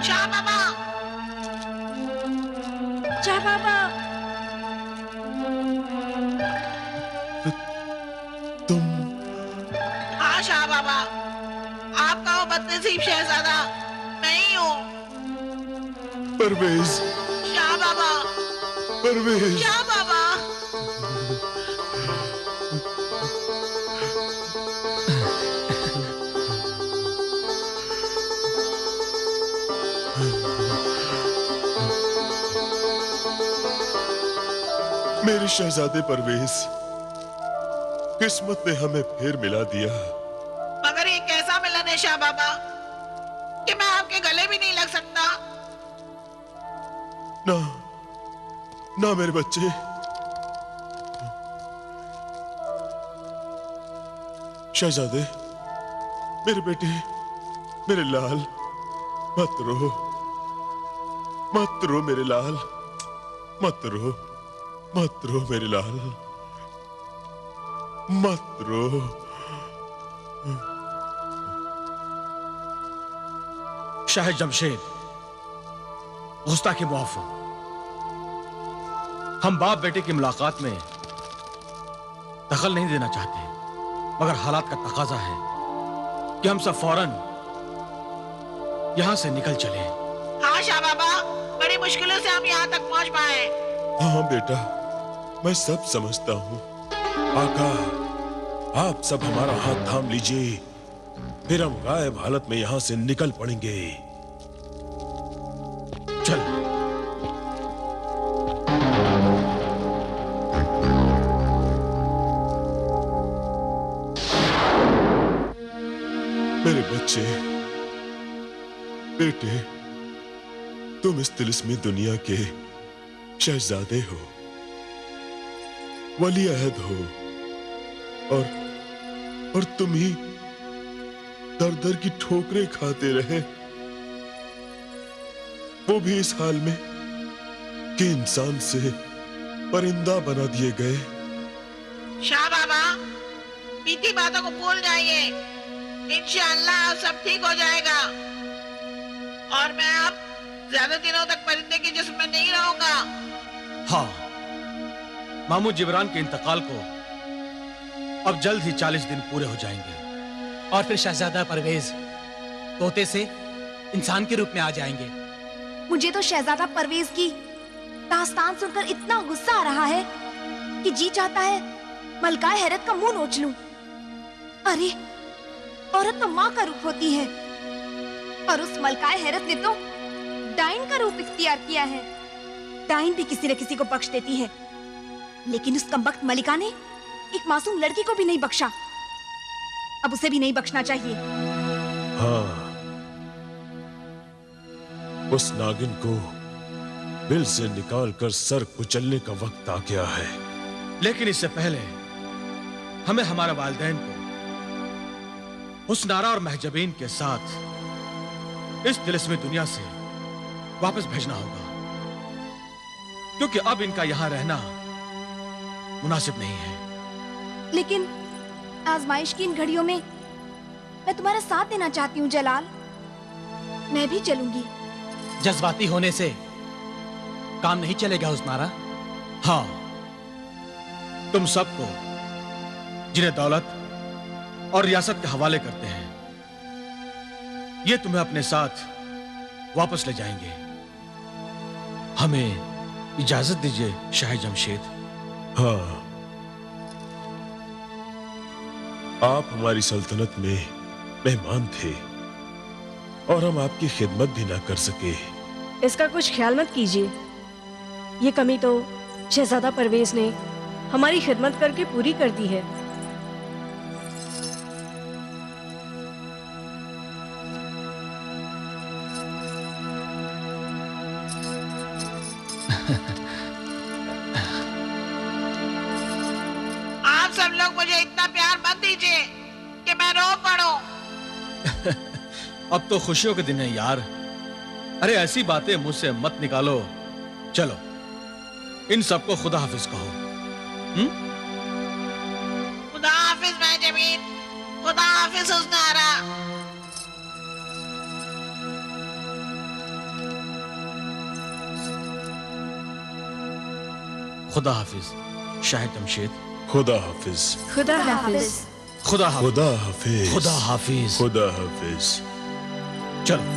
शाह बाबा। शाह बाबा। तुम? हाँ शाह बाबा, आपका वो बदनसीब शहजादा मैं ही हूँ। परवेज। शाह बाबा। परवेज। शाह बाबा। मेरे शहजादे परवेज, किस्मत ने हमें फिर मिला दिया। मगर ये कैसा मिलन है शाह बाबा कि मैं आपके गले भी नहीं लग सकता। ना ना मेरे बच्चे, शहजादे, मेरे बेटे, मेरे लाल, मत रो, मत रो मेरे लाल, मत रो, मत रो मेरे लाल, मत रो। शाह जमशेद, गुस्ताखी मुआफ हो। हम बाप बेटे की मुलाकात में दखल नहीं देना चाहते, मगर हालात का तकाजा है कि हम सब फौरन यहां से निकल चले। हाँ शाह बाबा, बड़ी मुश्किलों से हम यहाँ तक पहुँच पाए। हाँ बेटा, मैं सब समझता हूँ। आका, आप सब हमारा हाथ थाम लीजिए, फिर हम गायब हालत में यहां से निकल पड़ेंगे। चल। मेरे बच्चे, बेटे, तुम इस तिलिस्मी दुनिया के शहजादे हो, वली अहद हो, और तुम ही दर दर की ठोकरें खाते रहे, वो भी इस हाल में कि इंसान से परिंदा बना दिए गए। शाह बाबा, बीती बातों को भूल जाइए, इंशाअल्लाह सब ठीक हो जाएगा और मैं अब ज्यादा दिनों तक परिंदे के जिस्म में नहीं रहूंगा। हाँ, मामू जिब्रान के इंतकाल को अब जल्द ही 40 दिन पूरे हो जाएंगे और फिर शहजादा परवेज तोते से इंसान के रूप में आ जाएंगे। मुझे तो शहजादा परवेज की दास्तान सुनकर इतना गुस्सा आ रहा है कि जी चाहता है मलकाए हैरत का मुंह नोच लूं। अरे, औरत तो माँ का रूप होती है और उस मलकाए हैरत ने तो डाइन का रूप इख्तियार किया है। डाइन भी किसी न किसी को बख्श देती है, लेकिन उस कमबख्त मलिका ने एक मासूम लड़की को भी नहीं बख्शा। अब उसे भी नहीं बख्शना चाहिए। हाँ, उस नागिन को बिल से निकालकर सर कुचलने का वक्त आ गया है। लेकिन इससे पहले हमें हमारे वालिदैन को हुस्नारा और महजबीन के साथ इस तिलिस्मी दुनिया से वापस भेजना होगा, क्योंकि अब इनका यहां रहना मुनासिब नहीं है। लेकिन आजमाइश की इन घड़ियों में मैं तुम्हारा साथ देना चाहती हूँ जलाल। मैं भी चलूंगी। जज्बाती होने से काम नहीं चलेगा हुस्नारा। हाँ, तुम सबको जिन्हें दौलत और रियासत के हवाले करते हैं, ये तुम्हें अपने साथ वापस ले जाएंगे। हमें इजाजत दीजिए शाह जमशेद। हाँ, आप हमारी सल्तनत में मेहमान थे और हम आपकी खिदमत भी ना कर सके। इसका कुछ ख्याल मत कीजिए, ये कमी तो शहजादा परवेज ने हमारी खिदमत करके पूरी कर दी है। आप सब लोग मुझे इतना प्यार मत दीजिए कि मैं रो पड़ूं। अब तो खुशियों के दिन है यार। अरे ऐसी बातें मुझसे मत निकालो। चलो, इन सबको खुदा हाफिज कहो। खुदा हाफिज महजबीन, खुदा हाफिज हुस्नारा। खुदा हाफिज शाह जमशेद। खुदा हाफिज। खुदा हाफिज। खुदा हाफिज। खुदा हाफिज। खुदा हाफिज। खुदा हाफिज। चलो।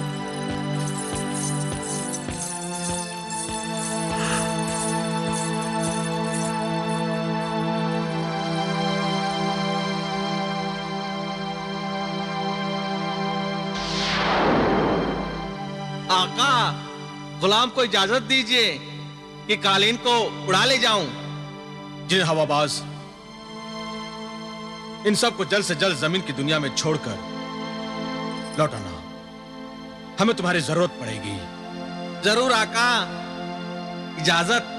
आका, गुलाम को इजाजत दीजिए कि कालीन को उड़ा ले जाऊं। जिन हवाबाज, इन सब को जल्द से जल्द जमीन की दुनिया में छोड़कर लौटाना। हमें तुम्हारी जरूरत पड़ेगी। जरूर आका, इजाजत।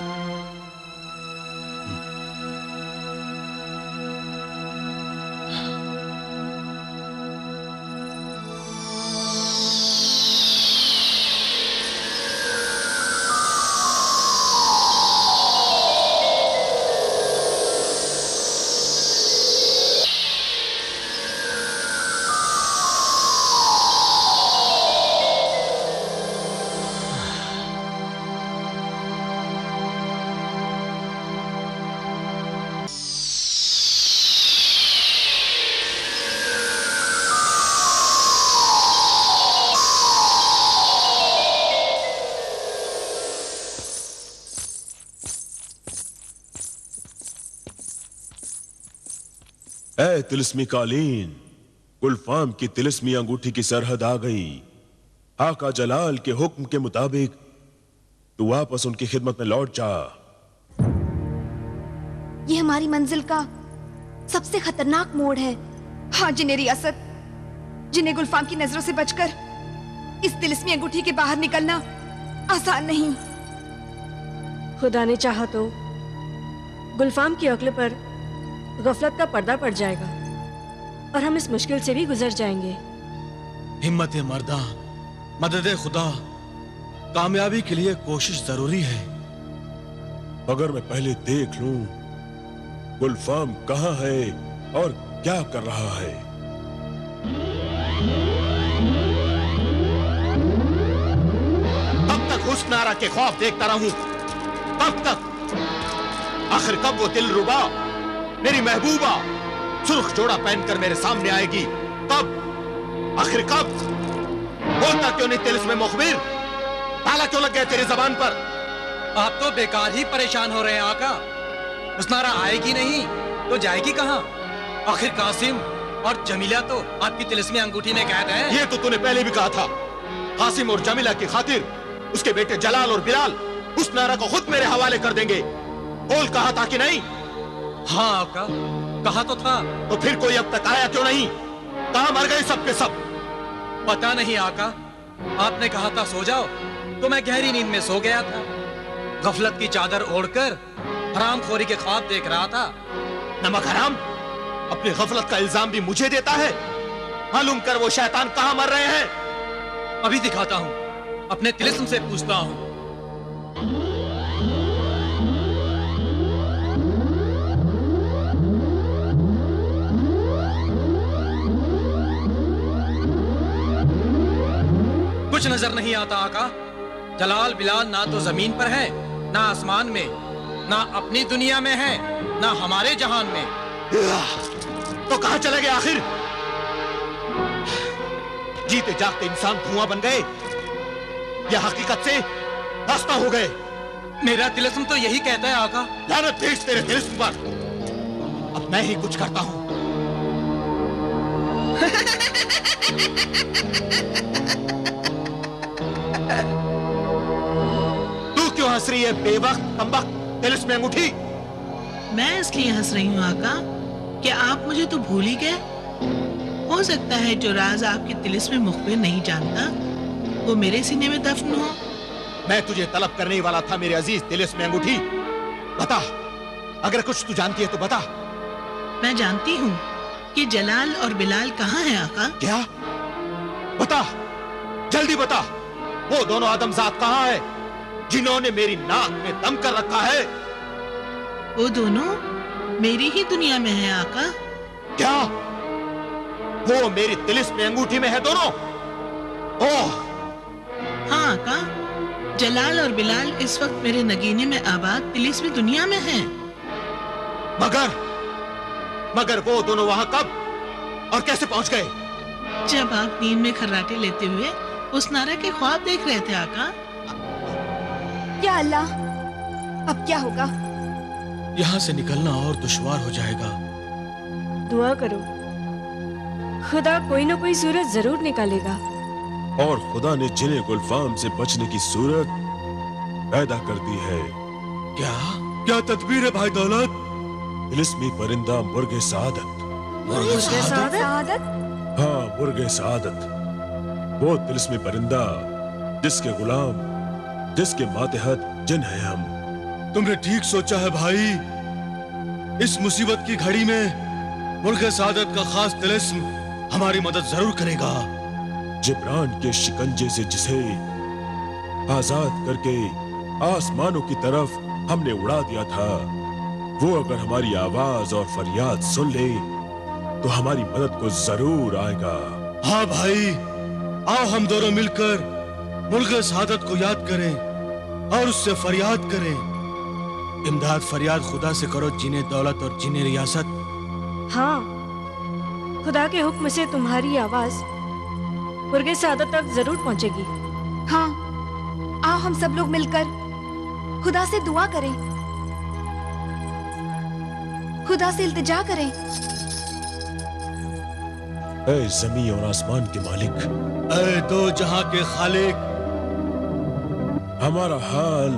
ऐ तिलिस्मी कालीन, गुलफाम की तिलिस्मी अंगूठी की सरहद आ गई। आका जलाल के हुक्म के मुताबिक तू वापस उनकी खिदमत में लौट जा। ये हमारी मंजिल का सबसे खतरनाक मोड़ है। हाँ जिन्हें रियासत, जिन्हें गुलफाम की नजरों से बचकर इस तिलिस्मी अंगूठी के बाहर निकलना आसान नहीं। खुदा ने चाहा तो गुलफाम की अक्ल पर गफलत का पर्दा पड़ जाएगा और हम इस मुश्किल से भी गुजर जाएंगे। हिम्मत मर्दा, मदद खुदा, कामयाबी के लिए कोशिश जरूरी है। अगर मैं पहले देख लूं गुलफाम कहां है और क्या कर रहा है। कब तक हुस्नारा के ख्वाब देखता रहूं? कब तक? आखिर कब वो दिलरुबा, मेरी महबूबा, सुर्ख जोड़ा पहनकर मेरे सामने आएगी? कब? आखिर कब? बोलता क्यों नहीं तिलिस्म मुखबिर? ताला क्यों लग गया तेरी जबान पर? आप तो बेकार ही परेशान हो रहे हैं आका। हुस्नारा आएगी नहीं तो जाएगी कहाँ? आखिर कासिम और जमीला तो आपकी तिलिस्मी अंगूठी में कैद है। ये तो तूने पहले भी कहा था। कासिम और जमीला की खातिर उसके बेटे जलाल और बिलाल हुस्नारा को खुद मेरे हवाले कर देंगे। बोल, कहा था कि नहीं? हाँ आका, कहा तो था। तो फिर कोई अब तक आया क्यों नहीं? कहां मर गए सब के सब? पता नहीं आका, आपने कहा था सो जाओ तो मैं गहरी नींद में सो गया था। गफलत की चादर ओढ़कर हरामखोरी के ख्वाब देख रहा था। नमक हराम अपनी गफलत का इल्जाम भी मुझे देता है। मालूम कर वो शैतान कहां मर रहे हैं। अभी दिखाता हूँ, अपने तिलिस्म से पूछता हूँ। कुछ नजर नहीं आता आका। जलाल बिलाल ना तो जमीन पर है, ना आसमान में, ना अपनी दुनिया में है, ना हमारे जहान में। तो कहां चले गए आखिर? जीते जागते इंसान धुआं बन गए या हकीकत से रास्ता हो गए? मेरा तिलिस्म तो यही कहता है आका। लानत भेज तेरे तिलिस्म पर। अब मैं ही कुछ करता हूं। तू क्यों हंस रही है बेवक्त कमबख्त तिलिस्म अंगूठी? मैं इसलिए हंस रही हूँ आका कि आप मुझे तो भूल ही गए। हो सकता है जो राज आपके तिलिस्म मुखबिर नहीं जानता वो मेरे सीने में दफन हो। मैं तुझे तलब करने वाला था मेरे अजीज तिलिस्म अंगूठी। बता, अगर कुछ तू जानती है तो बता। मैं जानती हूँ कि जलाल और बिलाल कहाँ हैं आका। क्या? बता, जल्दी बता। वो दोनों आदमजात कहाँ है जिन्होंने मेरी नाक में दम कर रखा है? वो दोनों मेरी ही दुनिया में है आका। क्या? वो मेरी तिलिस्म अंगूठी में है दोनों? ओह! हाँ आका, जलाल और बिलाल इस वक्त मेरे नगीने में आबाद तिलिस्मी दुनिया में हैं। मगर वो दोनों वहां कब और कैसे पहुंच गए? जब आप नींद में खर्राटे लेते हुए उस नारा के ख्वाब देख रहे थे आका। या अल्लाह, अब क्या होगा? यहाँ से निकलना और दुश्वार हो जाएगा। दुआ करो, खुदा कोई ना कोई सूरत जरूर निकालेगा। और खुदा ने जिन्हें गुलफाम से बचने की सूरत पैदा कर दी है। क्या तदबीर है भाई दौलत? तिलिस्मी परिंदा मुर्गे सादत। मुर्गे सादत? हाँ, मुर्गे सादत, वो तिलिस्मी परिंदा जिसके गुलाम, जिसके मातहत जिन है हम। तुमने ठीक सोचा है भाई। इस मुसीबत की घड़ी में मुर्गे सादत का खास तिलिस्म हमारी मदद जरूर करेगा। जिब्रान के शिकंजे से जिसे आजाद करके आसमानों की तरफ हमने उड़ा दिया था, वो अगर हमारी आवाज और फरियाद सुन ले तो हमारी मदद को जरूर आएगा। हाँ भाई, आओ हम दोनों मिलकर मुर्गे सादत को याद करें और उससे फरियाद करें। इमदाद फरियाद खुदा से करो, जिन्हें दौलत और जिन्हें रियासत। हाँ, खुदा के हुक्म से तुम्हारी आवाज मुर्गे सादत तक जरूर पहुंचेगी। हाँ, आओ हम सब लोग मिलकर खुदा से दुआ करें, खुदा से इल्तिजा करें। ऐ ज़मीन और आसमान के मालिक, ऐ दो जहां के खालिक, हमारा हाल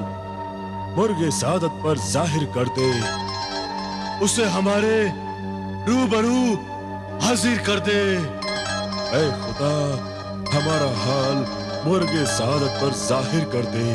मुर्गे सादत पर जाहिर कर दे, उसे हमारे रूबरू हाजिर कर दे। ऐ खुदा, हमारा हाल मुर्गे सादत पर जाहिर कर दे।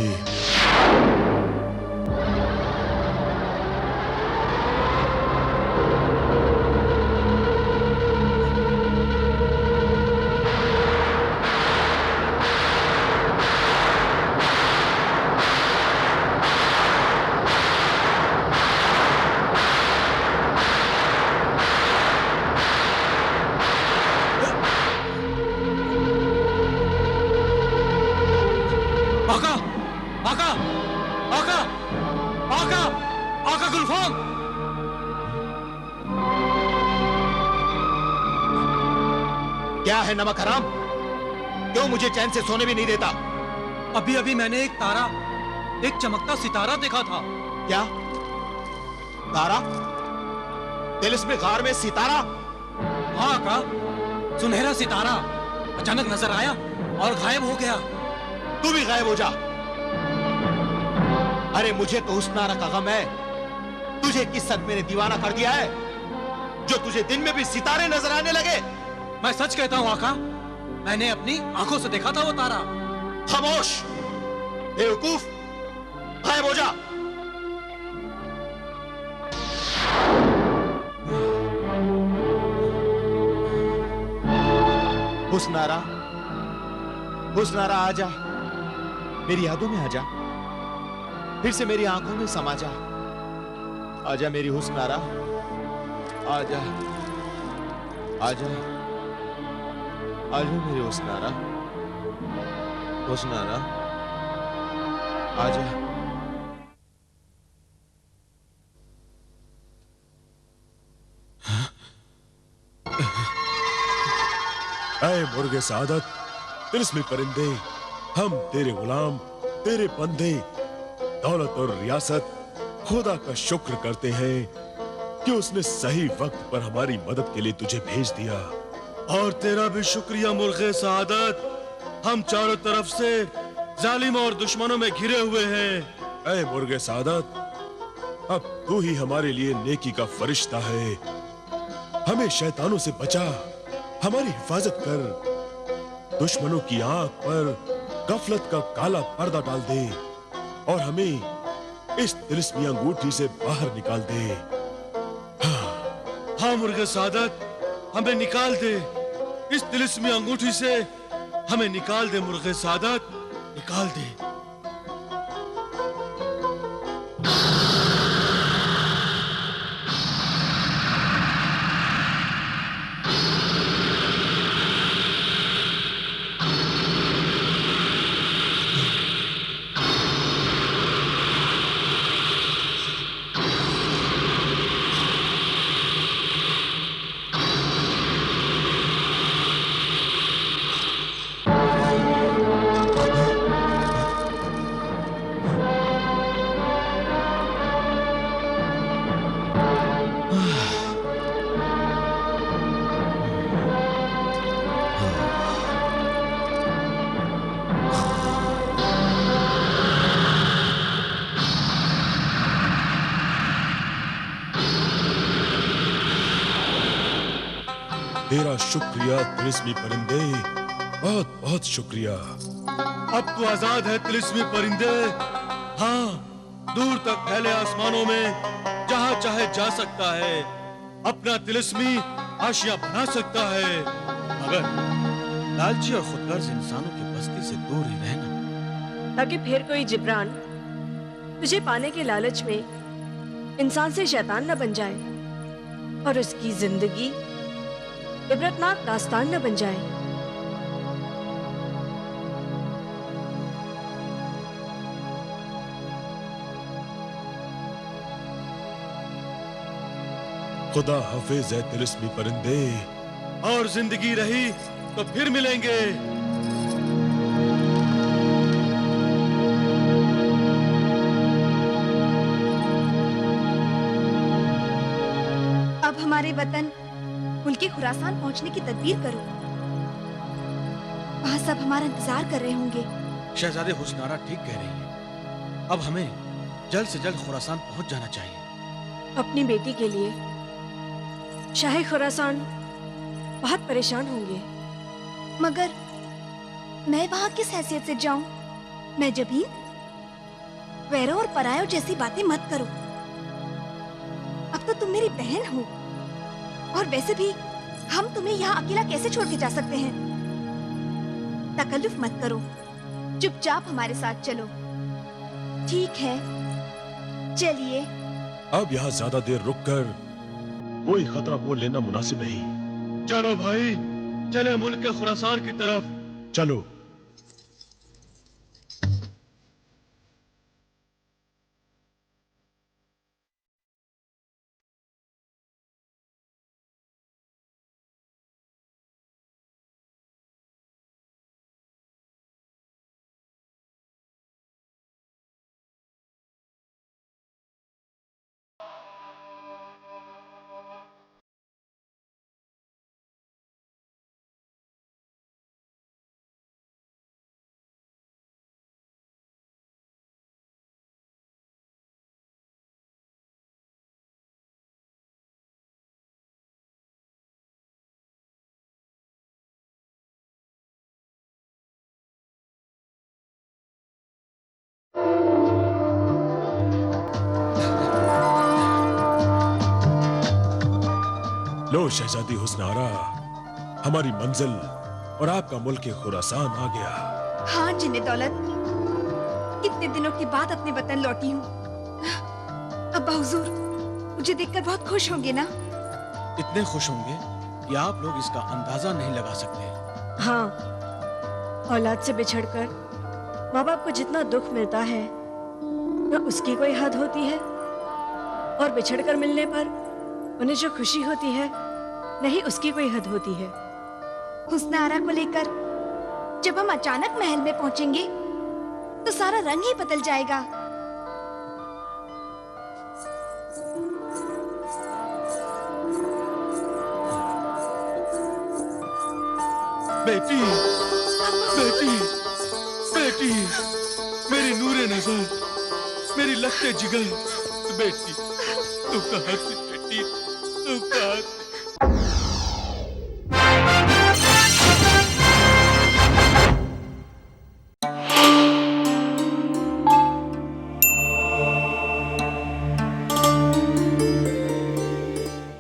क्या है नमक हराम? क्यों मुझे चैन से सोने भी नहीं देता? अभी अभी मैंने एक तारा, एक चमकता सितारा देखा था। क्या तारा? तिलिस्मी गार में सितारा? हाँ का, सुनहरा सितारा अचानक नजर आया और गायब हो गया। तू भी गायब हो जा। अरे मुझे तो उस नारा का गम है, तुझे किस सद मैंने दीवाना कर दिया है जो तुझे दिन में भी सितारे नजर आने लगे? मैं सच कहता हूँ आका, मैंने अपनी आंखों से देखा था वो तारा। खामोश बेवकूफ, गायब हो जा। हुस्नारा, हुस्नारा आजा, मेरी यादों में आजा, फिर से मेरी आंखों में समा जा। आजा मेरी हुस्नारा, आजा आजा आजा मेरी हुस्नारा, हुस्नारा आजा। ऐ मुर्गे सादत, तिलिस्मी परिंदे, हम तेरे गुलाम, तेरे बंदे, दौलत और रियासत खुदा का शुक्र करते हैं कि उसने सही वक्त पर हमारी मदद के लिए तुझे भेज दिया। और तेरा भी शुक्रिया मुर्गे सादत, हम चारों तरफ से जालिम और दुश्मनों में घिरे हुए हैं। ऐ मुर्गे सादत, अब तू ही हमारे लिए नेकी का फरिश्ता है। हमें शैतानों से बचा, हमारी हिफाजत कर, दुश्मनों की आंख पर गफलत का काला पर्दा डाल दे और हमें इस तिलिस्मी अंगूठी से बाहर निकाल दे। हाँ मुर्गे सादत, हमें निकाल दे इस तिलिस्मी अंगूठी से, हमें निकाल दे मुर्गे सादत, निकाल दे। तेरा शुक्रिया तिलिस्मी परिंदे, बहुत बहुत शुक्रिया। अब तो आजाद है तिलिस्मी परिंदे। हाँ, दूर तक फैले आसमानों में जहाँ चाहे जा सकता है, अपना तिलिस्मी आशियां बना सकता है। मगर लालची और खुदगर्ज इंसानों की बस्ती से दूर ही रहना, ताकि फिर कोई जिब्रान तुझे पाने के लालच में इंसान से शैतान न बन जाए और उसकी जिंदगी इबरतनाक दास्तान न बन जाए। खुदा हाफिज है तिलिस्मी परिंदे। और जिंदगी रही तो फिर मिलेंगे। अब हमारे वतन मुल्क खुरासान पहुंचने की तदबीर करो। वहां सब हमारा इंतजार कर रहे होंगे। शहजादे हुस्नारा ठीक कह रही है। अब हमें जल्द से जल्द खुरासान पहुंच जाना चाहिए। अपनी बेटी के लिए शाह खुरासान बहुत परेशान होंगे। मगर मैं वहां किस हैसियत से जाऊं? मैं जबीन? वैरो और परायो जैसी बातें मत करो। अब तो तुम मेरी बहन हो, और वैसे भी हम तुम्हें यहाँ अकेला कैसे छोड़ के जा सकते हैं? तकल्लुफ मत करो, चुपचाप हमारे साथ चलो। ठीक है, चलिए। अब यहाँ ज्यादा देर रुककर कोई खतरा मोल लेना मुनासिब नहीं। चलो भाई, चले मुल्क खुरासान की तरफ। चलो। लो शहजादी हुस्नारा, हमारी मंजिल और आपका मुल्क खुरासान आ गया। हाँ जिन्ने दौलत, कितने दिनों के बाद अपने वतन लौटी हूँ। अब्बा हुजूर मुझे देखकर बहुत खुश होंगे ना? इतने खुश होंगे कि आप लोग इसका अंदाजा नहीं लगा सकते। हाँ, औलाद से बिछड़कर माँ बाप को जितना दुख मिलता है न उसकी कोई हद होती है, और बिछड़कर मिलने पर उन्हें जो खुशी होती है नहीं उसकी कोई हद होती है। हुस्नारा को लेकर जब हम अचानक महल में पहुंचेंगे तो सारा रंग ही बदल जाएगा। बेटी, बेटी, बेटी, मेरी नूरे नजर, मेरी लखते जिगर, बेटी, तू कहाँ थी बेटी, तू कहाँ थी?